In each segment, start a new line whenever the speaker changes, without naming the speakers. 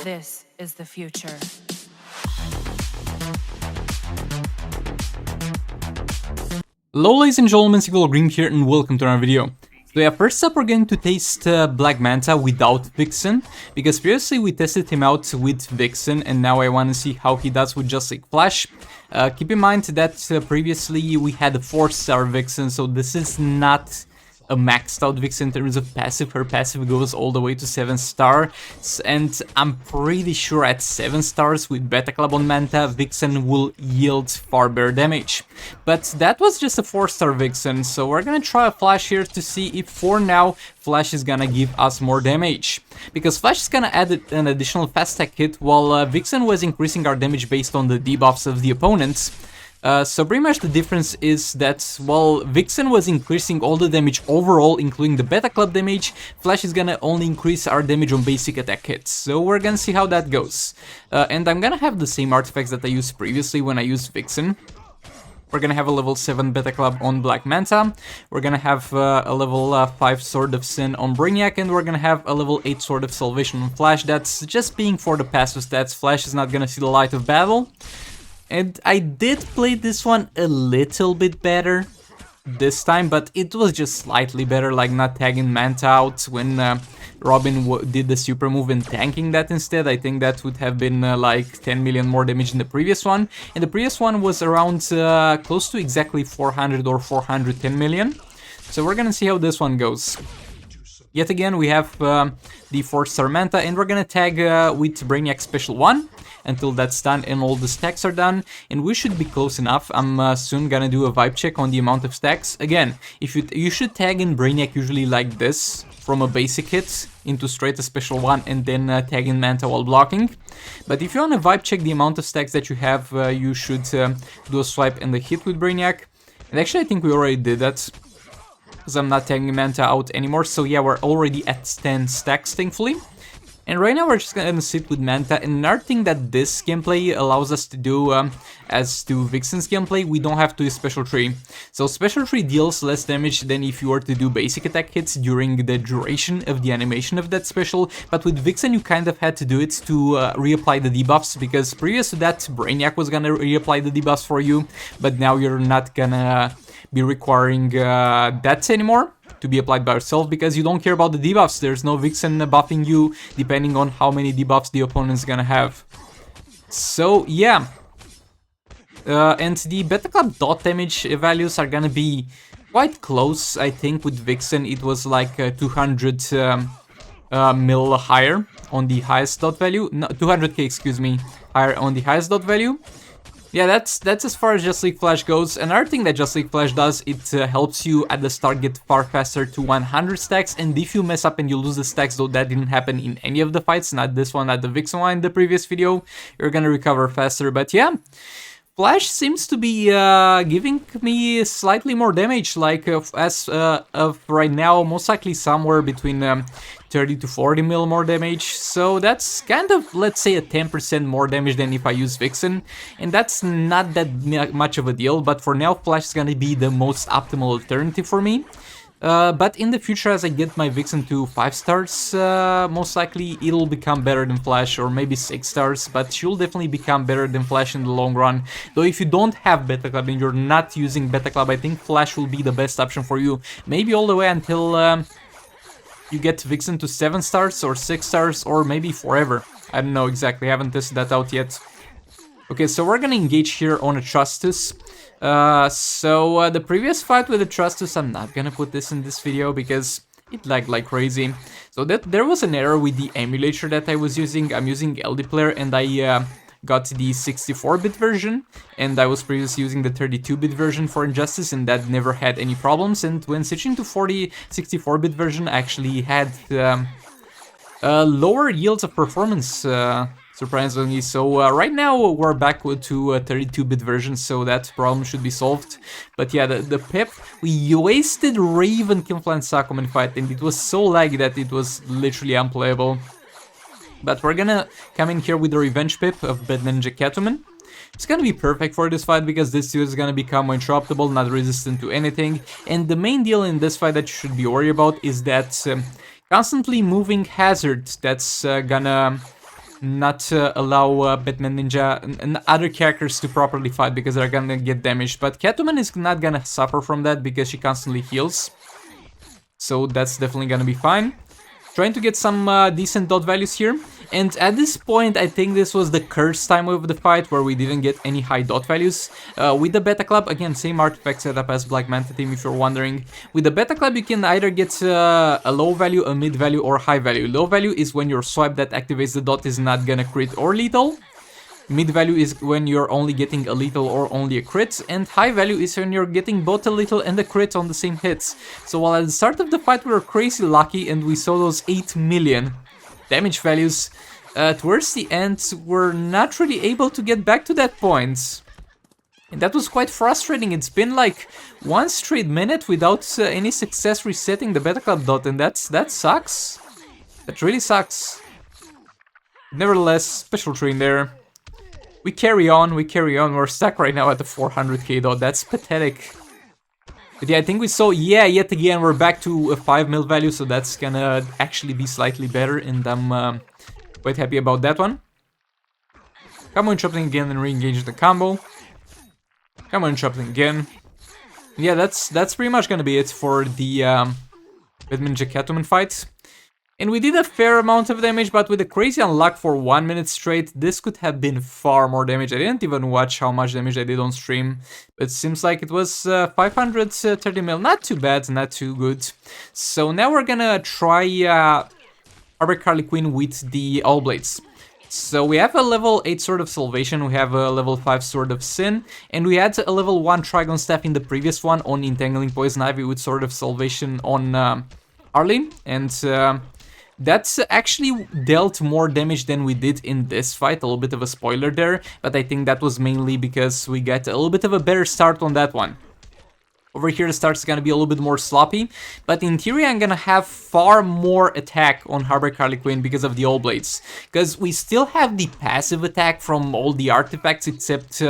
This is the future.
Hello ladies and gentlemen, Single Green here and welcome to another video. So yeah, first up we're going to taste Black Manta without Vixen, because previously we tested him out with Vixen and now I want to see how he does with just like Flash. Keep in mind that previously we had a 4-star Vixen, so this is not a maxed out Vixen in terms of passive. Her passive goes all the way to 7 stars, and I'm pretty sure at 7 stars with Beta Club on Manta, Vixen will yield far better damage. But that was just a 4-star Vixen, so we're gonna try a Flash here to see if for now Flash is gonna give us more damage. Because Flash is gonna add an additional fast attack hit, while Vixen was increasing our damage based on the debuffs of the opponents. So pretty much the difference is that while Vixen was increasing all the damage overall, including the Beta Club damage, Flash is gonna only increase our damage on basic attack hits. So we're gonna see how that goes. And I'm gonna have the same artifacts that I used previously when I used Vixen. We're gonna have a level 7 Beta Club on Black Manta, we're gonna have a level 5 Sword of Sin on Brainiac, and we're gonna have a level 8 Sword of Salvation on Flash. That's just being for the passive stats. Flash is not gonna see the light of battle. And I did play this one a little bit better this time, but it was just slightly better, like not tagging Manta out when Robin did the super move and tanking that instead. I think that would have been like 10 million more damage than the previous one. And the previous one was around close to exactly 400 or 410 million. So we're gonna see how this one goes. Yet again, we have the 4-star Manta, and we're gonna tag with Brainiac Special 1 until that's done and all the stacks are done, and we should be close enough. I'm soon gonna do a vibe check on the amount of stacks. Again, if you should tag in Brainiac usually like this, from a basic hit into straight a Special 1 and then tag in Manta while blocking. But if you want to vibe check the amount of stacks that you have, you should do a swipe and a hit with Brainiac. And actually I think we already did that, because I'm not tagging Manta out anymore. So yeah, we're already at 10 stacks, thankfully. And right now we're just gonna sit with Manta, and another thing that this gameplay allows us to do, as to Vixen's gameplay, we don't have to use Special 3. So Special 3 deals less damage than if you were to do basic attack hits during the duration of the animation of that special, but with Vixen you kind of had to do it to reapply the debuffs, because previous to that Brainiac was gonna reapply the debuffs for you, but now you're not gonna be requiring that anymore to be applied by yourself, because you don't care about the debuffs. There's no Vixen buffing you depending on how many debuffs the opponent's gonna have. So yeah, and the Beta Club dot damage values are gonna be quite close. I think with Vixen it was like 200 mil higher on the highest dot value, no, 200k, excuse me, higher on the highest dot value. Yeah, that's as far as Just League Flash goes. Another thing that Just League Flash does, it helps you at the start get far faster to 100 stacks, and if you mess up and you lose the stacks, though that didn't happen in any of the fights, not this one, not the Vixen one in the previous video, you're gonna recover faster. But yeah, Flash seems to be giving me slightly more damage, like as of right now, most likely somewhere between 30 to 40 mil more damage, so that's kind of, let's say, a 10% more damage than if I use Vixen, and that's not that much of a deal, but for now Flash is gonna be the most optimal alternative for me. But in the future, as I get my Vixen to 5 stars, most likely it'll become better than Flash, or maybe 6 stars, but she'll definitely become better than Flash in the long run. Though if you don't have Beta Club and you're not using Beta Club, I think Flash will be the best option for you, maybe all the way until you get Vixen to 7 stars or 6 stars, or maybe forever. I don't know exactly, I haven't tested that out yet. Okay, so we're gonna engage here on a Trustus. The previous fight with the Trustus, I'm not gonna put this in this video because it lagged like crazy. So there was an error with the emulator that I was using. I'm using LD Player, and I got the 64-bit version, and I was previously using the 32-bit version for Injustice, and that never had any problems. And when switching to 64-bit version, I actually had lower yields of performance, surprisingly. So right now we're back to a 32-bit version, so that problem should be solved. But yeah, the pip, we wasted Raven Kimflan Sakuman fight, and it was so laggy that it was literally unplayable. But we're gonna come in here with the Revenge Pip of Bad Ninja Catwoman. It's gonna be perfect for this fight, because this dude is gonna become interruptible, not resistant to anything. And the main deal in this fight that you should be worried about is that constantly moving hazard that's gonna not allow Batman Ninja and other characters to properly fight because they're gonna get damaged. But Catwoman is not gonna suffer from that because she constantly heals. So that's definitely gonna be fine. Trying to get some decent dot values here. And at this point, I think this was the cursed time of the fight where we didn't get any high dot values. With the Beta Club, again, same artifact setup as Black Manta team if you're wondering. With the Beta Club, you can either get a low value, a mid value, or high value. Low value is when your swipe that activates the dot is not gonna crit or lethal. Mid value is when you're only getting a lethal or only a crit, and high value is when you're getting both a lethal and a crit on the same hits. So while at the start of the fight we were crazy lucky and we saw those 8 million damage values, towards the end we're not really able to get back to that point. And that was quite frustrating. It's been like one straight minute without any success resetting the Beta Club dot, and that sucks. That really sucks. Nevertheless, special train there. We carry on, we're stuck right now at the 400k dot, that's pathetic. But yeah, I think we saw, yeah, yet again, we're back to a 5 mil value, so that's gonna actually be slightly better, and I'm quite happy about that one. Come on, interrupting again and re-engage the combo. Come on, interrupting again. Yeah, that's pretty much gonna be it for the Batman Ninja Catwoman fight. And we did a fair amount of damage, but with a crazy unluck for 1 minute straight, this could have been far more damage. I didn't even watch how much damage I did on stream, but it seems like it was 530 mil. Not too bad, not too good. So now we're gonna try Harley Quinn with the All Blades. So we have a level 8 Sword of Salvation, we have a level 5 Sword of Sin, and we had a level 1 Trigon Staff in the previous one on Entangling Poison Ivy with Sword of Salvation on Harley, and that's actually dealt more damage than we did in this fight, a little bit of a spoiler there, but I think that was mainly because we got a little bit of a better start on that one. Over here the start is gonna be a little bit more sloppy, but in theory I'm gonna have far more attack on Harley Quinn because of the All Blades. Because we still have the passive attack from all the artifacts except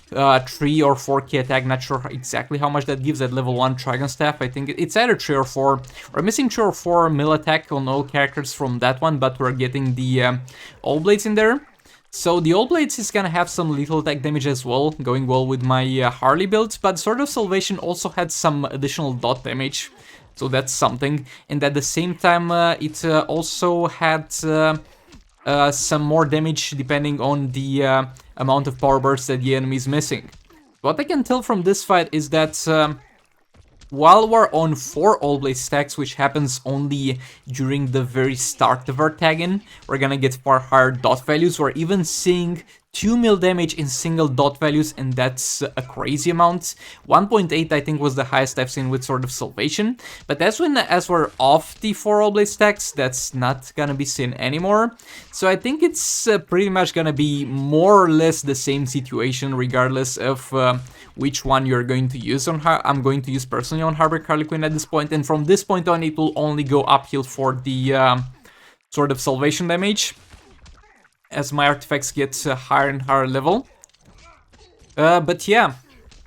3 or 4k attack, not sure exactly how much that gives at level 1 Trigon Staff. I think it's either 3 or 4. We're missing 3 or 4 mil attack on all characters from that one, but we're getting the All Blades in there. So the All Blades is gonna have some lethal attack damage as well, going well with my Harley build, but Sword of Salvation also had some additional dot damage, so that's something. And at the same time, it also had some more damage depending on the amount of power bursts that the enemy is missing. What I can tell from this fight is that while we're on 4 All Blade stacks, which happens only during the very start of our tag-in, we're gonna get far higher dot values. We're even seeing 2 mil damage in single dot values, and that's a crazy amount. 1.8 I think was the highest I've seen with Sword of Salvation, but as we're off the 4 All Blade stacks, that's not gonna be seen anymore. So I think it's pretty much gonna be more or less the same situation regardless of which one you're going to use on I'm going to use personally on Harley Quinn at this point, and from this point on it will only go uphill for the Sword of Salvation damage as my artifacts get higher and higher level. But yeah,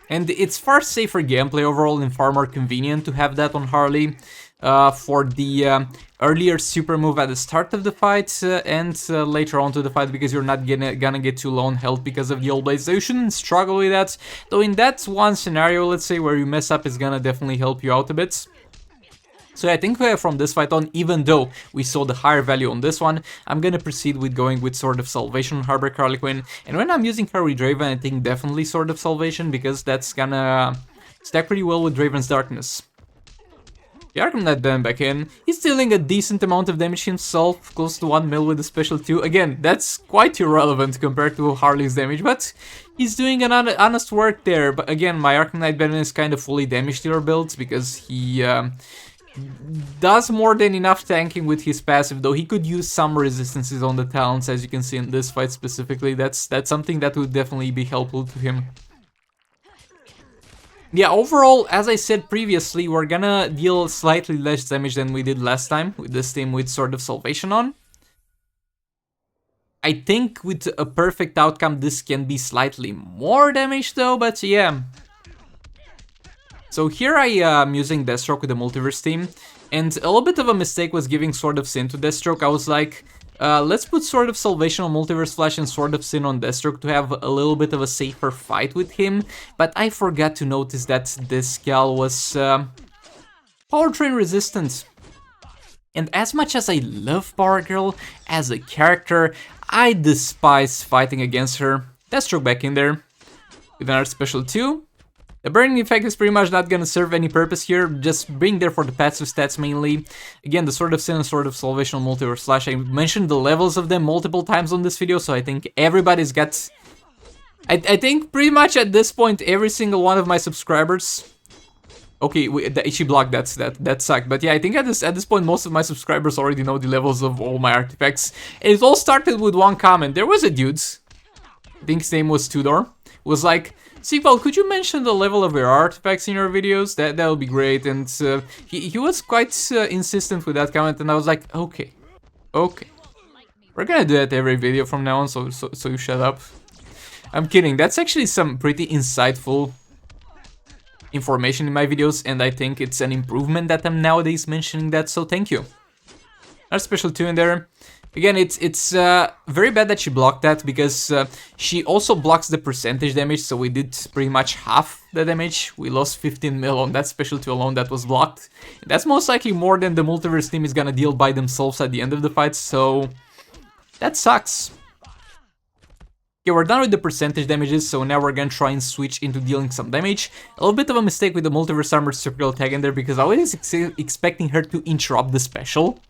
and it's far safer gameplay overall and far more convenient to have that on Harley for the earlier super move at the start of the fight and later on to the fight, because you're not gonna get too low on health because of the All Blades, so you shouldn't struggle with that. Though in that one scenario, let's say, where you mess up, is gonna definitely help you out a bit. So I think from this fight on, even though we saw the higher value on this one, I'm gonna proceed with going with Sword of Salvation on Harley Quinn. And when I'm using her with Draven, I think definitely Sword of Salvation, because that's gonna stack pretty well with Draven's Darkness. The Arkham Knight then back in. He's dealing a decent amount of damage himself, close to 1 mil with the special 2. Again, that's quite irrelevant compared to Harley's damage, but he's doing an honest work there. But again, my Arkham Knight Baron is kind of fully damage dealer builds, because he does more than enough tanking with his passive, though he could use some resistances on the talents, as you can see in this fight specifically. That's something that would definitely be helpful to him. Yeah, overall, as I said previously, we're gonna deal slightly less damage than we did last time with this team with Sword of Salvation on. I think with a perfect outcome this can be slightly more damage though, but yeah. So here I am using Deathstroke with the Multiverse team, and a little bit of a mistake was giving Sword of Sin to Deathstroke. I was like, Let's put Sword of Salvation on Multiverse Flash and Sword of Sin on Deathstroke to have a little bit of a safer fight with him. But I forgot to notice that this gal was Powertrain resistant. And as much as I love Power Girl as a character, I despise fighting against her. Deathstroke back in there with another special 2. The burning effect is pretty much not gonna serve any purpose here, just being there for the passive stats mainly. Again, the Sword of Sin and Sword of Salvation on Multiverse Flash, I mentioned the levels of them multiple times on this video, so I think everybody's got... I think pretty much at this point, every single one of my subscribers... Okay, she blocked that sucked, but yeah, I think at this point, most of my subscribers already know the levels of all my artifacts. And it all started with one comment. There was a dude, I think his name was Tudor, was like... Sequel, could you mention the level of your artifacts in your videos? That would be great. And he was quite insistent with that comment, and I was like, okay, we're gonna do that every video from now on. So you shut up. I'm kidding. That's actually some pretty insightful information in my videos, and I think it's an improvement that I'm nowadays mentioning that. So thank you. Another special 2 in there. Again, it's very bad that she blocked that, because she also blocks the percentage damage, so we did pretty much half the damage. We lost 15 mil on that special 2 alone that was blocked. That's most likely more than the Multiverse team is gonna deal by themselves at the end of the fight, so that sucks. Okay, we're done with the percentage damages, so now we're gonna try and switch into dealing some damage. A little bit of a mistake with the Multiverse Armored Supergirl tag in there, because I was expecting her to interrupt the special.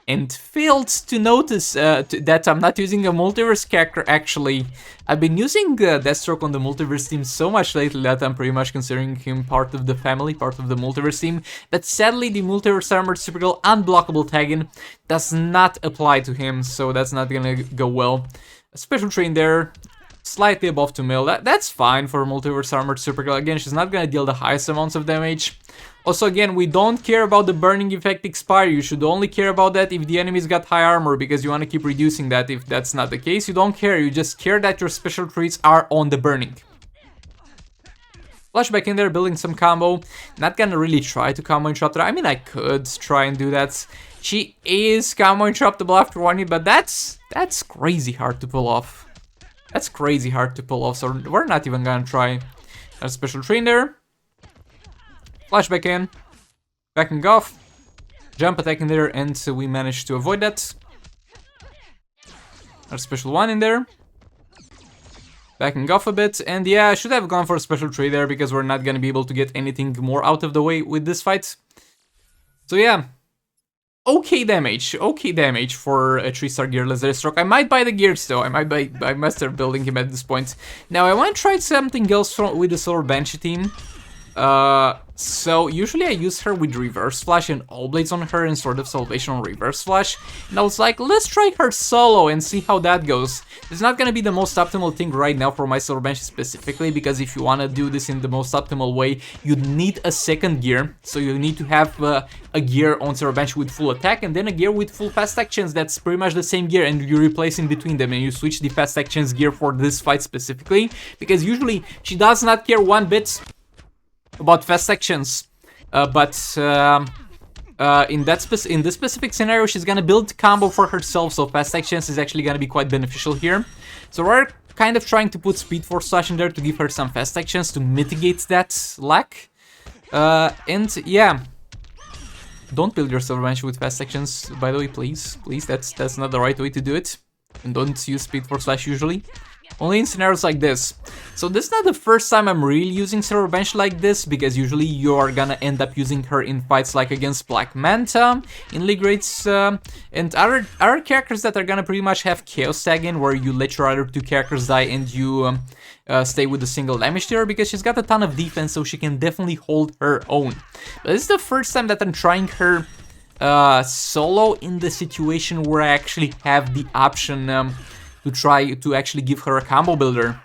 And failed to notice that I'm not using a Multiverse character actually. I've been using Deathstroke on the Multiverse team so much lately that I'm pretty much considering him part of the family, part of the Multiverse team. But sadly, the Multiverse Armored Supergirl unblockable tagging does not apply to him, so that's not gonna go well. A special train there, slightly above 2 mil. That's fine for Multiverse Armored Supergirl. Again, she's not gonna deal the highest amounts of damage. Also, again, we don't care about the burning effect expire. You should only care about that if the enemy's got high armor, because you want to keep reducing that. If that's not the case, you don't care. You just care that your special treats are on the burning. Flashback in there, building some combo. Not gonna really try to combo interrupt her. I mean, I could try and do that. She is combo interruptible after 1 hit, but that's crazy hard to pull off. That's crazy hard to pull off, so we're not even gonna try. A special train there. Flashback in, backing off, jump attack in there, and so we managed to avoid that. Our special 1 in there, backing off a bit, and yeah, I should have gone for a special 3 there, because we're not gonna be able to get anything more out of the way with this fight. So yeah, okay damage for a 3-star gearless Deathstroke. I might buy the gears though, I must start building him at this point. Now I want to try something else with the Solar Banshee team. So usually I use her with Reverse Flash and All Blades on her and Sword of Salvation on Reverse Flash. And I was like, let's try her solo and see how that goes. It's not gonna be the most optimal thing right now for my Solar Banshee specifically, because if you wanna do this in the most optimal way, you'd need a second gear. So you need to have a gear on Solar Banshee with full attack and then a gear with full fast actions that's pretty much the same gear, and you replace in between them and you switch the fast actions gear for this fight specifically, because usually she does not care one bit about fast actions, but in this specific scenario, she's gonna build combo for herself, so fast actions is actually gonna be quite beneficial here. So we're kind of trying to put Speed Force Slash in there to give her some fast actions to mitigate that lack. And yeah, don't build your Silver Banshee with fast actions, by the way, please. That's not the right way to do it. And don't use Speed Force Slash usually. Only in scenarios like this. So this is not the first time I'm really using Silver Banshee like this, because usually you are gonna end up using her in fights like against Black Manta, in League Raids, and other characters that are gonna pretty much have Chaos Tag in, where you let your other 2 characters die and you stay with a single damage dealer, because she's got a ton of defense, so she can definitely hold her own. But this is the first time that I'm trying her solo in the situation where I actually have the option to try to actually give her a combo builder.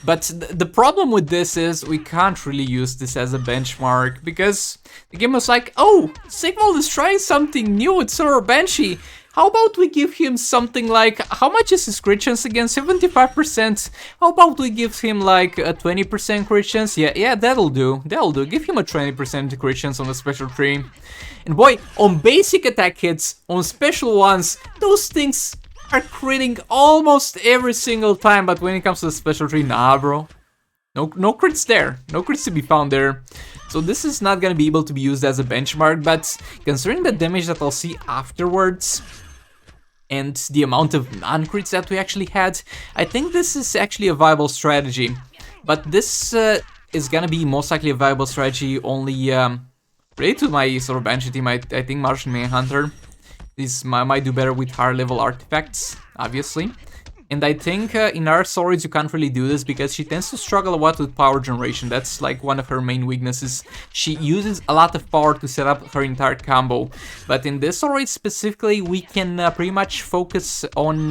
But the problem with this is we can't really use this as a benchmark, because the game was like, oh, Sigmund is trying something new with Solar Banshee. How about we give him something like, how much is his crit chance again? 75%. How about we give him like a 20% crit chance? Yeah, that'll do. Give him a 20% crit chance on the special tree. And boy, on basic attack hits, on special ones, those things are critting almost every single time. But when it comes to the special tree, nah, bro. No crits there. No crits to be found there. So this is not gonna be able to be used as a benchmark, but considering the damage that I'll see afterwards and the amount of non-crits that we actually had, I think this is actually a viable strategy. But this is gonna be most likely a viable strategy only related to my sort of Banshee team. I think Martian Manhunter might do better with higher level artifacts, obviously. And I think in our stories you can't really do this because she tends to struggle a lot with power generation. That's like one of her main weaknesses. She uses a lot of power to set up her entire combo. But in this story specifically, we can pretty much focus on...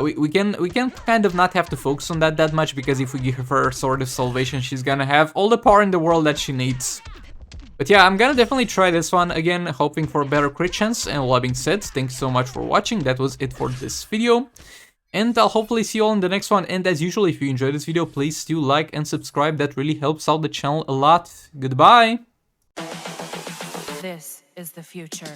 we can kind of not have to focus on that much, because if we give her Sword of Salvation, she's gonna have all the power in the world that she needs. But yeah, I'm gonna definitely try this one, again, hoping for a better crit chance. And all that being said, thanks so much for watching. That was it for this video. And I'll hopefully see you all in the next one. And as usual, if you enjoyed this video, please do like and subscribe. That really helps out the channel a lot. Goodbye!
This is the future.